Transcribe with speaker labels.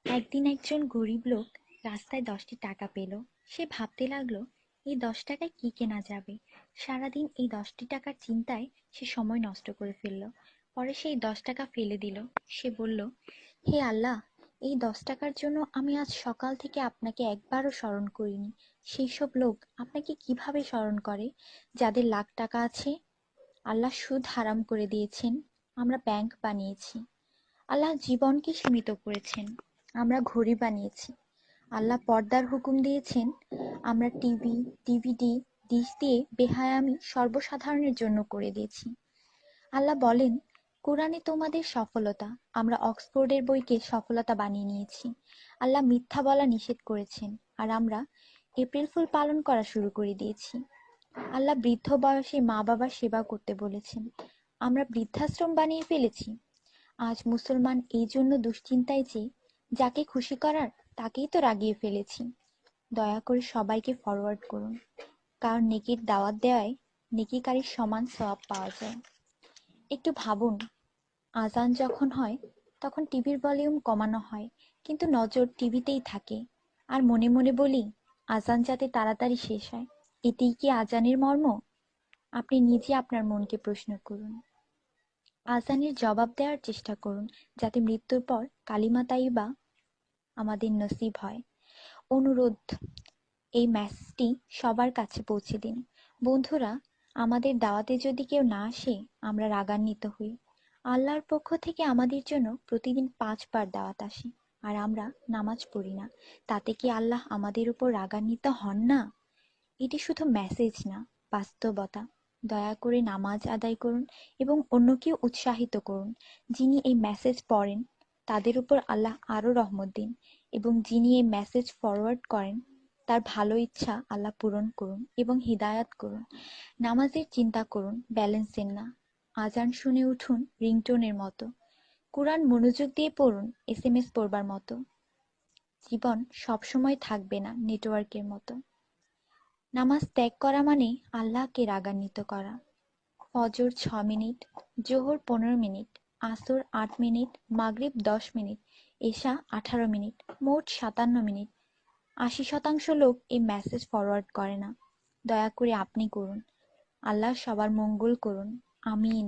Speaker 1: একদিন একজন গরিব লোক রাস্তায় 10টি টাকা পেল। সে ভাবতে লাগলো, এই 10 টাকায় কি কেনা যাবে। সারাদিন এই 10টি টাকার চিন্তায় সে সময় নষ্ট করে ফেলল। পরে সেই 10 টাকা ফেলে দিল। সে বলল, হে আল্লাহ, এই 10 টাকার জন্য আমি আজ সকাল থেকে আপনাকে একবারও স্মরণ করিনি। সেই সব লোক আপনাকে কিভাবে স্মরণ করে যাদের লাখ টাকা আছে? আল্লাহ সুদ হারাম করে দিয়েছেন, আমরা ব্যাংক বানিয়েছি। আল্লাহ জীবনকে সীমিত করেছেন, আমরা ঘড়ি বানিয়েছি। আল্লাহ পর্দার হুকুম দিয়েছেন, আমরা টিভি, ডিভিডি, ডিশ দিয়ে বেহায়ামি সর্বসাধারণের জন্য করে দিয়েছি। আল্লাহ বলেন, কোরআনে তোমাদের সফলতা, আমরা অক্সফোর্ডের বইকে সফলতা বানিয়ে নিয়েছি। আল্লাহ মিথ্যা বলা নিষেধ করেছেন, আর আমরা এপ্রিল ফুল পালন করা শুরু করে দিয়েছি। আল্লাহ বৃদ্ধ বয়সে মা বাবার সেবা করতে বলেছেন, আমরা বৃদ্ধাশ্রম বানিয়ে ফেলেছি। আজ মুসলমান এই জন্য দুশ্চিন্তায় যে যাকে খুশি করার তাকেই তো রাগিয়ে ফেলেছি। দয়া করে সবাইকে ফরওয়ার্ড করুন, কারণ নেকির দাওয়াত দেওয়ায় নেকিকারীর সমান সওয়াব পাওয়া যায়। একটু ভাবুন, আজান যখন হয় তখন টিভির ভলিউম কমানো হয়, কিন্তু নজর টিভিতেই থাকে। আর মনে মনে বলি, আজান যাতে তাড়াতাড়ি শেষ হয়। এতেই কি আজানের মর্ম? আপনি নিজে আপনার মনকে প্রশ্ন করুন। আজানের জবাব দেওয়ার চেষ্টা করুন, যাতে মৃত্যুর পর কালিমা তাইয়্যিবা আমাদের নসিব হয়। অনুরোধ, এই মেসেজটি সবার কাছে পৌঁছে দিন। বন্ধুরা, আমাদের দাওয়াতে যদি কেউ না আসে, আমরা রাগান্বিত হই। আল্লাহর পক্ষ থেকে আমাদের জন্য প্রতিদিন 5 বার দাওয়াত আসে, আর আমরা নামাজ পড়ি না। তাতে কি আল্লাহ আমাদের উপর রাগান্বিত হন না? এটি শুধু মেসেজ না, বাস্তবতা। দয়া করে নামাজ আদায় করুন এবং অন্যকেও উৎসাহিত করুন। যিনি এই মেসেজ পড়েন তাদের উপর আল্লাহ আরও রহমত দিন, এবং যিনি এই মেসেজ ফরওয়ার্ড করেন তার ভালো ইচ্ছা আল্লাহ পূরণ করুন এবং হিদায়াত করুন। নামাজের চিন্তা করুন, ব্যালেন্সের না। আজান শুনে উঠুন রিংটোনের মতো। কোরআন মনোযোগ দিয়ে পড়ুন, এসএমএস পড়বার মতো। জীবন সবসময় থাকবে না নেটওয়ার্কের মতো। নামাজ ত্যাগ করা মানে আল্লাহকে রাগান্বিত করা। ফজর 6 মিনিট, জোহর 15 মিনিট, আসর 8 মিনিট, মাগরিব 10 মিনিট, এশা 18 মিনিট, মোট 57 মিনিট। 80% লোক এই মেসেজ ফরওয়ার্ড করে না। দয়া করে আপনি করুন। আল্লাহ সবার মঙ্গল করুন। আমিন।